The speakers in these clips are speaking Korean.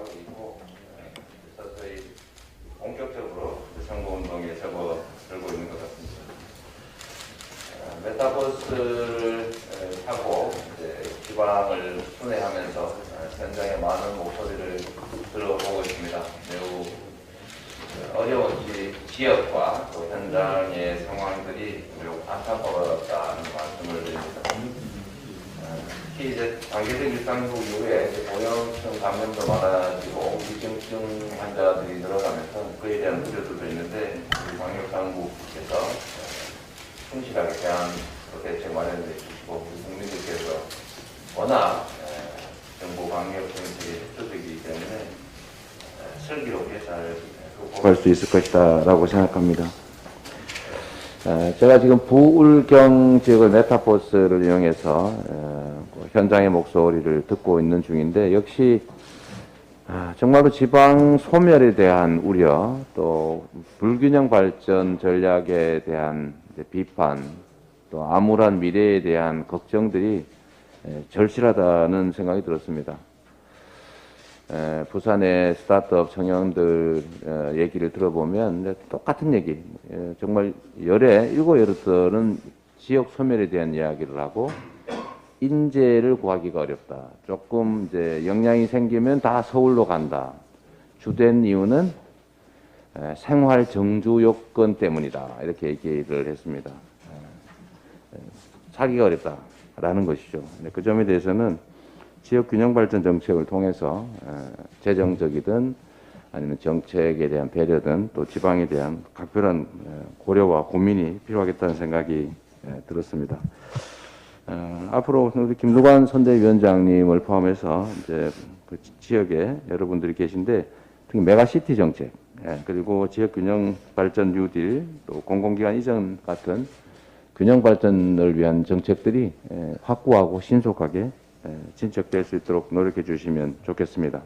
하고 있고 서서히 본격적으로 선거운동에 접어들고 있는 것 같습니다. 메타버스를 타고 지방을 순회하면서 현장의 많은 목소리를 들어보고 있습니다. 매우 어려운 지역과 또 현장의 상황들이 매우 안타까웠다는 말씀을 드립니다. 특히 이제 단계적 일상이후 이후에 고령층 감염도 많아지고 위중증 환자들이 늘어나면서 그에 대한 우려들도 있는데 우리 방역당국께서 충실하게 대책 마련해 주시고 국민들께서 워낙 정부 방역 정책이 협조적이기 때문에 슬기롭게 잘 극복할 수 있을 것이다 라고 생각합니다. 제가 지금 부울경 지역의 메타버스를 이용해서 현장의 목소리를 듣고 있는 중인데 역시 정말로 지방 소멸에 대한 우려, 또 불균형 발전 전략에 대한 비판, 또 암울한 미래에 대한 걱정들이 절실하다는 생각이 들었습니다. 부산의 스타트업 청년들 얘기를 들어보면 똑같은 얘기, 정말 일곱 여덟은 지역 소멸에 대한 이야기를 하고 인재를 구하기가 어렵다. 조금 이제 역량이 생기면 다 서울로 간다. 주된 이유는 생활 정주 요건 때문이다. 이렇게 얘기를 했습니다. 살기가 어렵다라는 것이죠. 그 점에 대해서는 지역 균형 발전 정책을 통해서 재정적이든 아니면 정책에 대한 배려든 또 지방에 대한 각별한 고려와 고민이 필요하겠다는 생각이 들었습니다. 앞으로 우리 김두관 선대위원장님을 포함해서 이제 그 지역에 여러분들이 계신데 특히 메가시티 정책 그리고 지역 균형 발전 뉴딜 또 공공기관 이전 같은 균형 발전을 위한 정책들이 확고하고 신속하게 진척될 수 있도록 노력해 주시면 좋겠습니다.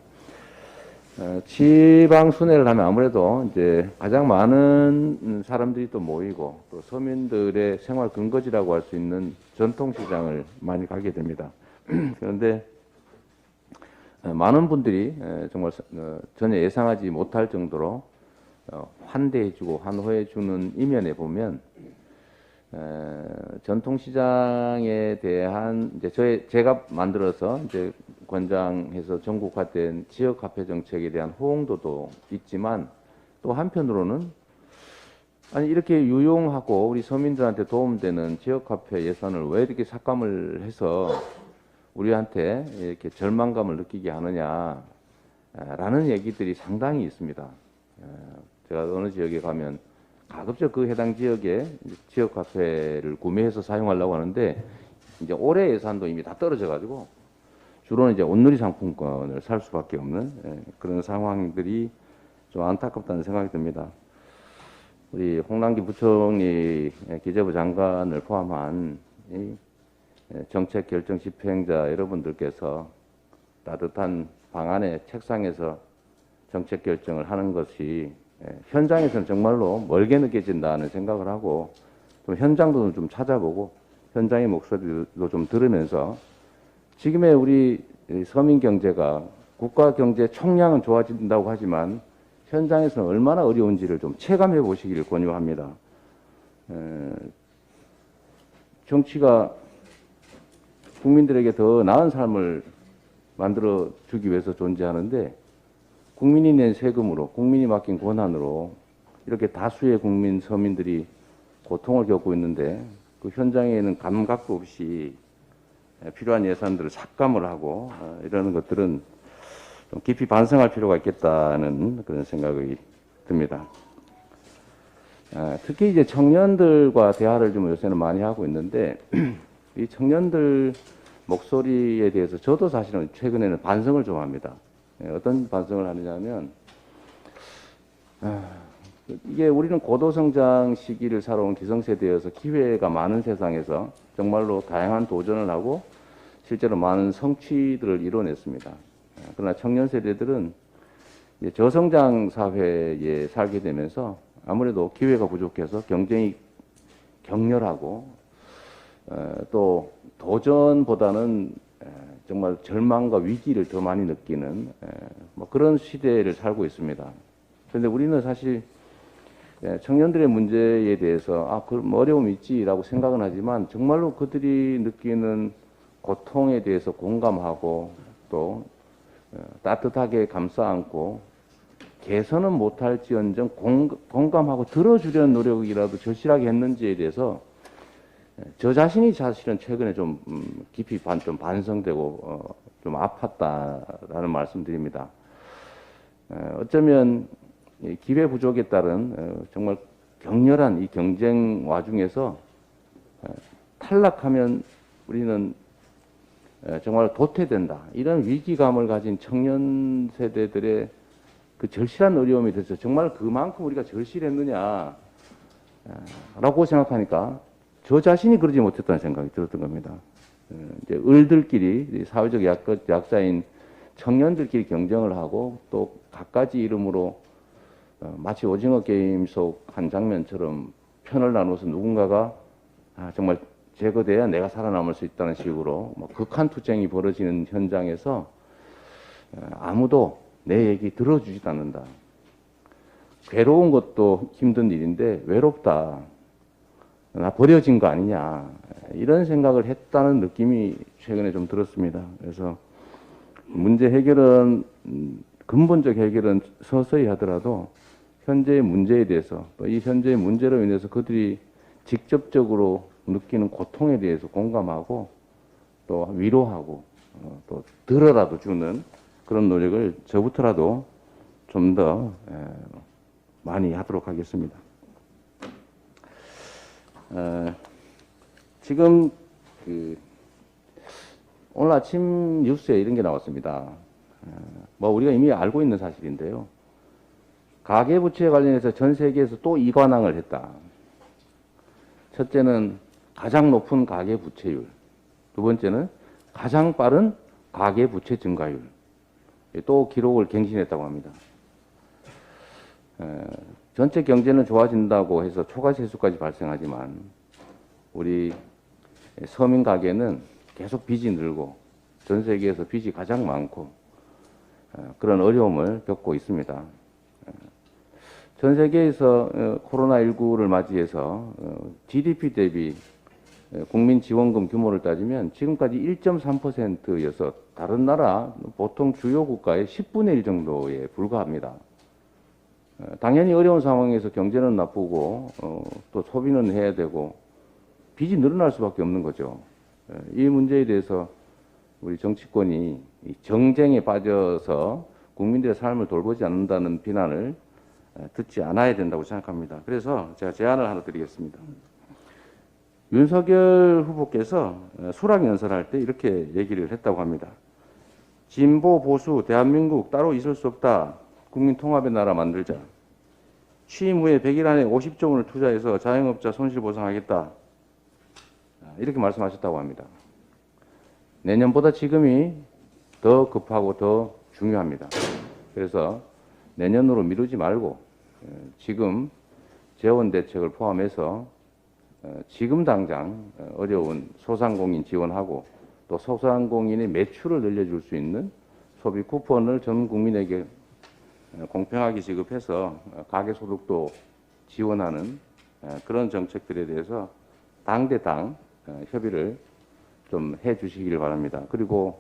지방 순회를 하면 아무래도 이제 가장 많은 사람들이 또 모이고 또 서민들의 생활 근거지라고 할 수 있는 전통시장을 많이 가게 됩니다. 그런데 많은 분들이 정말 전혀 예상하지 못할 정도로 환대해주고 환호해주는 이면에 보면 전통시장에 대한 이제 제가 만들어서 이제 권장해서 전국화된 지역 화폐 정책에 대한 호응도도 있지만 또 한편으로는 아니 이렇게 유용하고 우리 서민들한테 도움되는 지역 화폐 예산을 왜 이렇게 삭감을 해서 우리한테 이렇게 절망감을 느끼게 하느냐라는 얘기들이 상당히 있습니다. 제가 어느 지역에 가면 가급적 그 해당 지역에 지역 화폐를 구매해서 사용하려고 하는데 이제 올해 예산도 이미 다 떨어져 가지고 주로는 이제 온누리 상품권을 살 수밖에 없는 그런 상황들이 좀 안타깝다는 생각이 듭니다. 우리 홍남기 부총리 기재부 장관을 포함한 이 정책 결정 집행자 여러분들께서 따뜻한 방안의 책상에서 정책 결정을 하는 것이 현장에서는 정말로 멀게 느껴진다는 생각을 하고 또 현장도 좀 찾아보고 현장의 목소리도 좀 들으면서 지금의 우리 서민 경제가 국가 경제 총량은 좋아진다고 하지만 현장에서는 얼마나 어려운지를 좀 체감해 보시기를 권유합니다. 정치가 국민들에게 더 나은 삶을 만들어 주기 위해서 존재하는데 국민이 낸 세금으로 국민이 맡긴 권한으로 이렇게 다수의 국민 서민들이 고통을 겪고 있는데 그 현장에는 감각도 없이 필요한 예산들을 삭감을 하고 이러는 것들은 좀 깊이 반성할 필요가 있겠다는 그런 생각이 듭니다. 특히 이제 청년들과 대화를 좀 요새는 많이 하고 있는데 이 청년들 목소리에 대해서 저도 사실은 최근에는 반성을 좀 합니다. 어떤 반성을 하느냐면 이게 우리는 고도성장 시기를 살아온 기성세대여서 기회가 많은 세상에서 정말로 다양한 도전을 하고 실제로 많은 성취들을 이뤄냈습니다. 그러나 청년 세대들은 이제 저성장 사회에 살게 되면서 아무래도 기회가 부족해서 경쟁이 격렬하고 또 도전보다는 정말 절망과 위기를 더 많이 느끼는 뭐 그런 시대를 살고 있습니다. 그런데 우리는 사실 청년들의 문제에 대해서 그럼 어려움이 있지라고 생각은 하지만 정말로 그들이 느끼는 고통에 대해서 공감하고 또 따뜻하게 감싸 안고 개선은 못할지언정 공감하고 들어주려는 노력이라도 절실하게 했는지에 대해서 저 자신이 사실은 최근에 좀 깊이 좀 반성되고 좀 아팠다라는 말씀드립니다. 어쩌면 기회 부족에 따른 정말 격렬한 이 경쟁 와중에서 탈락하면 우리는 정말 도태된다. 이런 위기감을 가진 청년 세대들의 그 절실한 어려움이 돼서 정말 그만큼 우리가 절실했느냐라고 생각하니까 저 자신이 그러지 못했다는 생각이 들었던 겁니다. 이제 을들끼리 사회적 약자인 청년들끼리 경쟁을 하고 또 갖가지 이름으로 마치 오징어 게임 속 한 장면처럼 편을 나눠서 누군가가 정말 제거돼야 내가 살아남을 수 있다는 식으로 뭐 극한 투쟁이 벌어지는 현장에서 아무도 내 얘기 들어주지도 않는다. 괴로운 것도 힘든 일인데 외롭다. 나 버려진 거 아니냐. 이런 생각을 했다는 느낌이 최근에 좀 들었습니다. 그래서 문제 해결은 근본적 해결은 서서히 하더라도 현재의 문제에 대해서 또 이 현재의 문제로 인해서 그들이 직접적으로 느끼는 고통에 대해서 공감하고 또 위로하고 또 들어라도 주는 그런 노력을 저부터라도 좀 더 많이 하도록 하겠습니다. 지금 오늘 아침 뉴스에 이런 게 나왔습니다. 뭐 우리가 이미 알고 있는 사실인데요. 가계부채에 관련해서 전 세계에서 또 이관왕을 했다. 첫째는 가장 높은 가계부채율, 두 번째는 가장 빠른 가계부채 증가율, 또 기록을 갱신했다고 합니다. 전체 경제는 좋아진다고 해서 초과세수까지 발생하지만 우리 서민 가계는 계속 빚이 늘고 전 세계에서 빚이 가장 많고 그런 어려움을 겪고 있습니다. 전 세계에서 코로나19를 맞이해서 GDP 대비 국민 지원금 규모를 따지면 지금까지 1.3%여서 다른 나라 보통 주요 국가의 10분의 1 정도에 불과합니다. 당연히 어려운 상황에서 경제는 나쁘고 또 소비는 해야 되고 빚이 늘어날 수밖에 없는 거죠. 이 문제에 대해서 우리 정치권이 정쟁에 빠져서 국민들의 삶을 돌보지 않는다는 비난을 듣지 않아야 된다고 생각합니다. 그래서 제가 제안을 하나 드리겠습니다. 윤석열 후보께서 수락연설할 때 이렇게 얘기를 했다고 합니다. 진보, 보수, 대한민국 따로 있을 수 없다. 국민 통합의 나라 만들자. 취임 후에 100일 안에 50조 원을 투자해서 자영업자 손실 보상하겠다. 이렇게 말씀하셨다고 합니다. 내년보다 지금이 더 급하고 더 중요합니다. 그래서 내년으로 미루지 말고 지금 재원 대책을 포함해서 지금 당장 어려운 소상공인 지원하고 또 소상공인의 매출을 늘려줄 수 있는 소비 쿠폰을 전 국민에게 공평하게 지급해서 가계소득도 지원하는 그런 정책들에 대해서 당대당 협의를 좀 해주시길 바랍니다. 그리고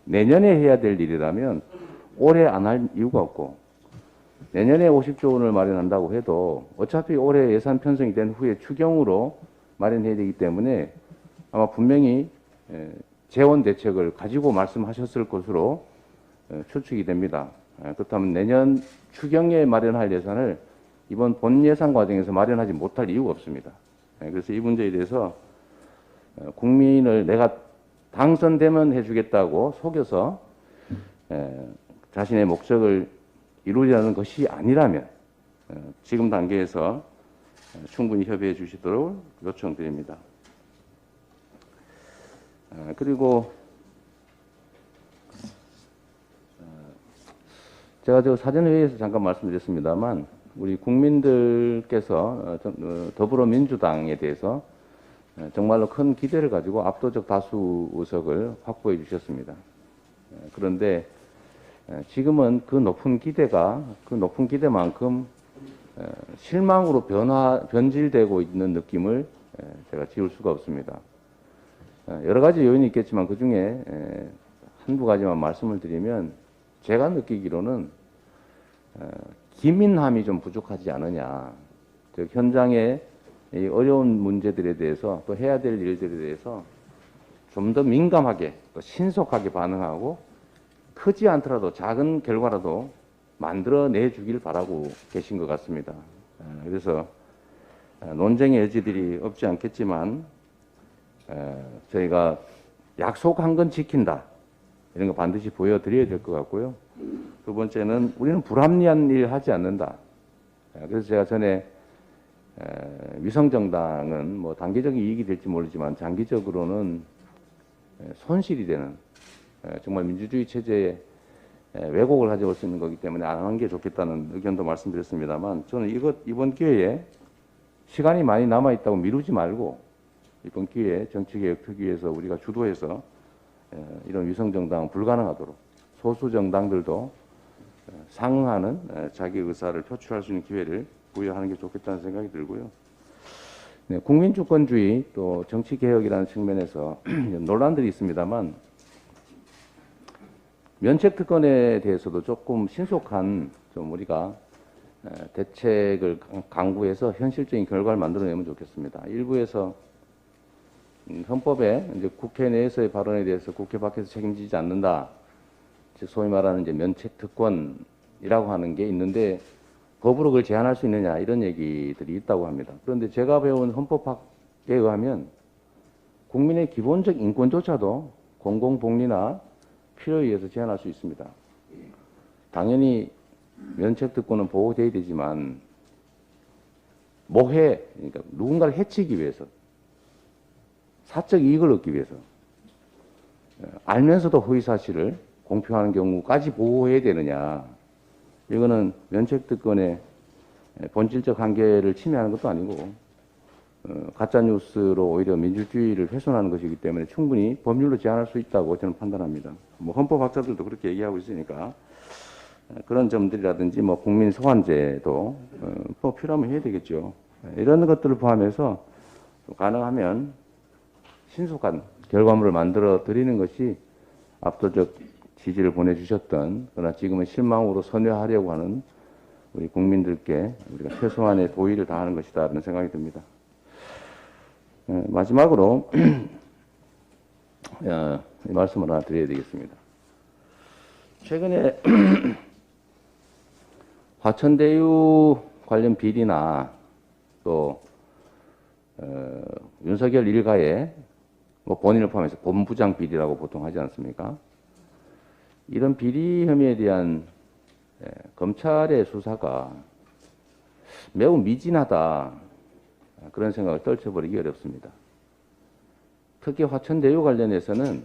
내년에 해야 될 일이라면 올해 안 할 이유가 없고 내년에 50조 원을 마련한다고 해도 어차피 올해 예산 편성이 된 후에 추경으로 마련해야 되기 때문에 아마 분명히 재원 대책을 가지고 말씀하셨을 것으로 추측이 됩니다. 그렇다면 내년 추경에 마련할 예산을 이번 본 예산 과정에서 마련하지 못할 이유가 없습니다. 그래서 이 문제에 대해서 국민을 내가 당선되면 해주겠다고 속여서 자신의 목적을 이루려는 것이 아니라면 지금 단계에서 충분히 협의해 주시도록 요청드립니다. 그리고 제가 저 사전회의에서 잠깐 말씀드렸습니다만 우리 국민들께서 더불어민주당에 대해서 정말로 큰 기대를 가지고 압도적 다수 의석을 확보해 주셨습니다. 그런데 지금은 그 높은 기대만큼 실망으로 변질되고 있는 느낌을 제가 지울 수가 없습니다. 여러 가지 요인이 있겠지만 그 중에 한두 가지만 말씀을 드리면 제가 느끼기로는 기민함이 좀 부족하지 않으냐. 즉 현장의 이 어려운 문제들에 대해서 또 해야 될 일들에 대해서 좀 더 민감하게 또 신속하게 반응하고 크지 않더라도 작은 결과라도 만들어내 주길 바라고 계신 것 같습니다. 그래서 논쟁의 여지들이 없지 않겠지만 저희가 약속한 건 지킨다. 이런 거 반드시 보여드려야 될 것 같고요. 두 번째는 우리는 불합리한 일 하지 않는다. 그래서 제가 전에 위성정당은 뭐 단기적인 이익이 될지 모르지만 장기적으로는 손실이 되는 정말 민주주의 체제에 왜곡을 가져올 수 있는 거기 때문에 안 하는 게 좋겠다는 의견도 말씀드렸습니다만 저는 이번 기회에 시간이 많이 남아 있다고 미루지 말고 이번 기회에 정치개혁 특위에서 우리가 주도해서 이런 위성정당 불가능하도록 소수 정당들도 상응하는 자기 의사를 표출할 수 있는 기회를 부여하는 게 좋겠다는 생각이 들고요. 네, 국민주권주의 또 정치개혁이라는 측면에서 논란들이 있습니다만 면책특권에 대해서도 조금 신속한 좀 우리가 대책을 강구해서 현실적인 결과를 만들어내면 좋겠습니다. 일부에서 헌법에 이제 국회 내에서의 발언에 대해서 국회 밖에서 책임지지 않는다. 즉 소위 말하는 이제 면책특권이라고 하는 게 있는데 법으로 그걸 제한할 수 있느냐 이런 얘기들이 있다고 합니다. 그런데 제가 배운 헌법학에 의하면 국민의 기본적 인권조차도 공공복리나 필요에 의해서 제한할 수 있습니다. 당연히 면책특권은 보호돼야 되지만 모해, 그러니까 누군가를 해치기 위해서 사적 이익을 얻기 위해서 알면서도 허위사실을 공표하는 경우까지 보호해야 되느냐. 이거는 면책특권의 본질적 한계를 침해하는 것도 아니고 가짜뉴스로 오히려 민주주의를 훼손하는 것이기 때문에 충분히 법률로 제한할 수 있다고 저는 판단합니다. 뭐 헌법학자들도 그렇게 얘기하고 있으니까 그런 점들이라든지 뭐 국민 소환제도 뭐 필요하면 해야 되겠죠. 이런 것들을 포함해서 가능하면 신속한 결과물을 만들어 드리는 것이 압도적 지지를 보내주셨던 그러나 지금은 실망으로 선회하려고 하는 우리 국민들께 우리가 최소한의 도의를 다하는 것이다 이런 생각이 듭니다. 마지막으로 이 말씀을 하나 드려야 되겠습니다. 최근에 화천대유 관련 비리나 또 윤석열 일가의 뭐 본인을 포함해서 본부장 비리라고 보통 하지 않습니까? 이런 비리 혐의에 대한 검찰의 수사가 매우 미진하다 그런 생각을 떨쳐버리기 어렵습니다. 특히 화천대유 관련해서는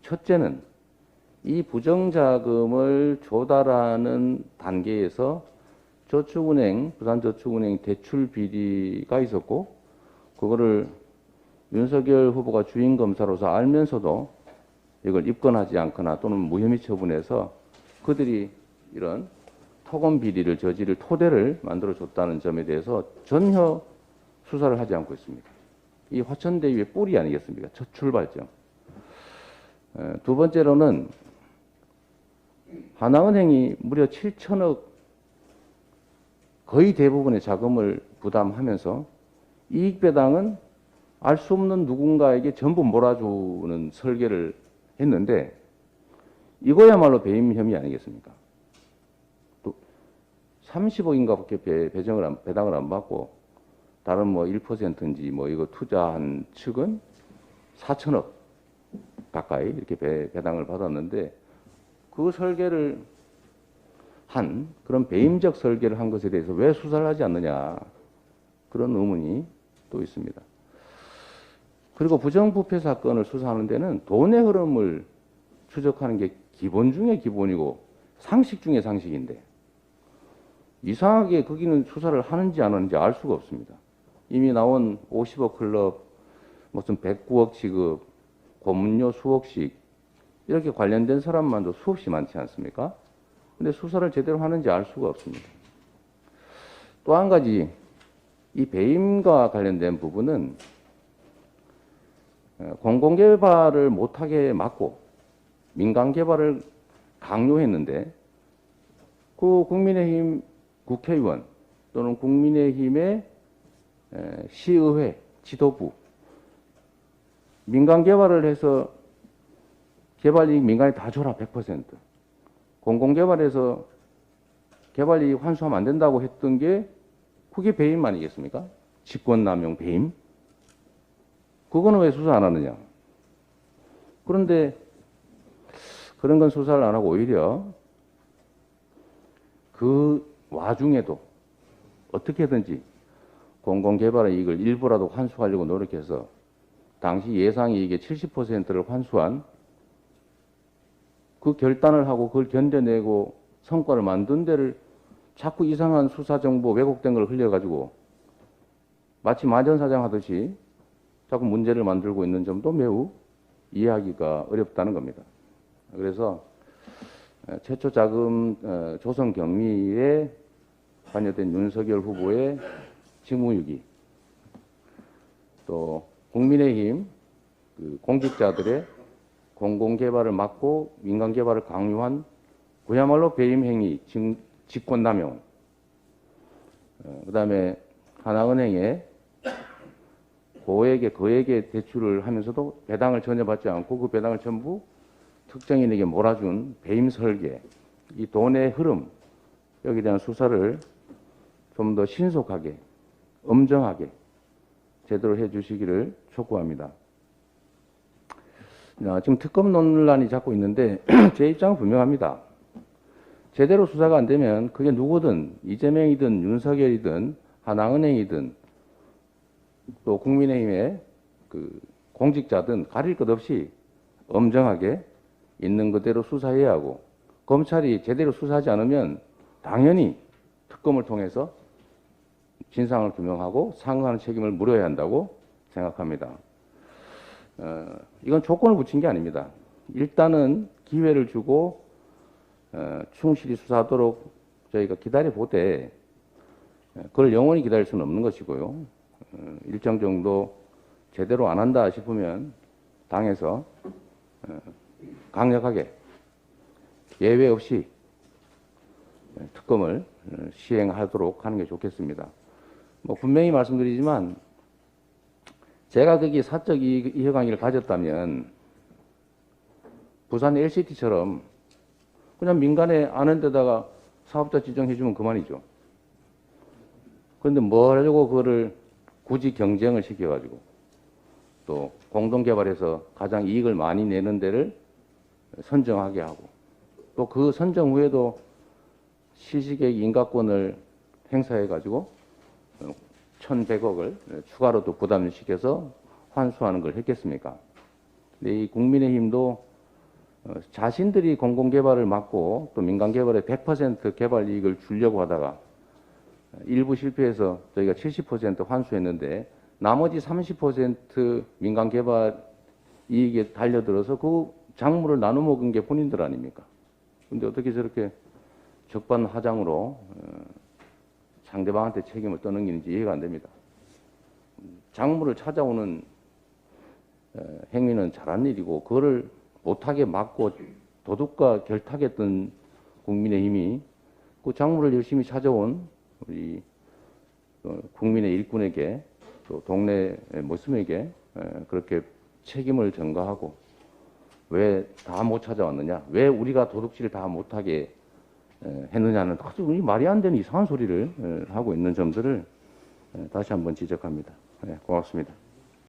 첫째는 이 부정자금을 조달하는 단계에서 저축은행, 부산저축은행 대출 비리가 있었고 그거를 윤석열 후보가 주인 검사로서 알면서도 이걸 입건하지 않거나 또는 무혐의 처분해서 그들이 이런 토건 비리를 저지를 토대를 만들어줬다는 점에 대해서 전혀 수사를 하지 않고 있습니다. 이 화천대유의 뿌리 아니겠습니까? 첫 출발점. 두 번째로는 하나은행이 무려 7천억 거의 대부분의 자금을 부담하면서 이익 배당은 알 수 없는 누군가에게 전부 몰아주는 설계를 했는데 이거야말로 배임 혐의 아니겠습니까? 또 30억인가 밖에 배당을 안 받고 다른 뭐 1%인지 뭐 이거 투자한 측은 4천억 가까이 이렇게 배당을 받았는데 그 설계를 한 그런 배임적 설계를 한 것에 대해서 왜 수사를 하지 않느냐 그런 의문이 또 있습니다. 그리고 부정부패 사건을 수사하는 데는 돈의 흐름을 추적하는 게 기본 중에 기본이고 상식 중에 상식인데 이상하게 거기는 수사를 하는지 안 하는지 알 수가 없습니다. 이미 나온 50억 클럽 무슨 109억 지급, 고문료 수억씩 이렇게 관련된 사람만도 수없이 많지 않습니까? 근데 수사를 제대로 하는지 알 수가 없습니다. 또 한 가지, 이 배임과 관련된 부분은 공공개발을 못하게 막고 민간개발을 강요했는데 그 국민의힘 국회의원 또는 국민의힘의 시의회 지도부 민간개발을 해서 개발이익 민간에 다 줘라 100%. 공공개발에서 개발이익 환수하면 안 된다고 했던 게 그게 배임 아니겠습니까? 직권남용 배임. 그거는 왜 수사 안 하느냐. 그런데 그런 건 수사를 안 하고 오히려 그 와중에도 어떻게든지 공공개발의 이익을 일부라도 환수하려고 노력해서 당시 예상이익의 70%를 환수한 그 결단을 하고 그걸 견뎌내고 성과를 만든 데를 자꾸 이상한 수사 정보 왜곡된 걸 흘려가지고 마치 만전사장 하듯이 자꾸 문제를 만들고 있는 점도 매우 이해하기가 어렵다는 겁니다. 그래서 최초 자금 조성 경위에 관여된 윤석열 후보의 직무유기, 또 국민의힘 그 공직자들의 공공개발을 막고 민간개발을 강요한 그야말로 배임행위, 직권남용, 그다음에 하나은행에 거액의 대출을 하면서도 배당을 전혀 받지 않고 그 배당을 전부 특정인에게 몰아준 배임 설계, 이 돈의 흐름, 여기에 대한 수사를 좀 더 신속하게, 엄정하게 제대로 해 주시기를 촉구합니다. 지금 특검 논란이 자꾸 있는데 제 입장은 분명합니다. 제대로 수사가 안 되면 그게 누구든 이재명이든 윤석열이든 하나은행이든 또 국민의힘의 그 공직자든 가릴 것 없이 엄정하게 있는 그대로 수사해야 하고 검찰이 제대로 수사하지 않으면 당연히 특검을 통해서 진상을 규명하고 상응하는 책임을 물어야 한다고 생각합니다. 이건 조건을 붙인 게 아닙니다. 일단은 기회를 주고 충실히 수사하도록 저희가 기다려보되 그걸 영원히 기다릴 수는 없는 것이고요. 일정 정도 제대로 안 한다 싶으면 당에서 강력하게 예외 없이 특검을 시행하도록 하는 게 좋겠습니다. 뭐 분명히 말씀드리지만 제가 거기 사적 이해관계를 가졌다면 부산 LCT처럼 그냥 민간에 아는 데다가 사업자 지정해주면 그만이죠. 그런데 뭘 하려고 그거를 굳이 경쟁을 시켜가지고 또 공동개발해서 가장 이익을 많이 내는 데를 선정하게 하고 또 그 선정 후에도 실시계획 인가권을 행사해가지고 1,100억을 추가로 또 부담을 시켜서 환수하는 걸 했겠습니까? 근데 이 국민의힘도 자신들이 공공개발을 막고 또 민간개발에 100% 개발 이익을 주려고 하다가 일부 실패해서 저희가 70% 환수했는데 나머지 30% 민간개발 이익에 달려들어서 그 작물을 나눠 먹은 게 본인들 아닙니까? 근데 어떻게 저렇게 적반하장으로 상대방한테 책임을 떠넘기는지 이해가 안 됩니다. 작물을 찾아오는 행위는 잘한 일이고 그거를 못하게 막고 도둑과 결탁했던 국민의힘이 그 작물을 열심히 찾아온 우리 국민의 일꾼에게 또 동네 모습에게 그렇게 책임을 전가하고 왜 다 못 찾아왔느냐, 왜 우리가 도둑질을 다 못하게 했느냐는 아주 말이 안 되는 이상한 소리를 하고 있는 점들을 다시 한번 지적합니다. 고맙습니다.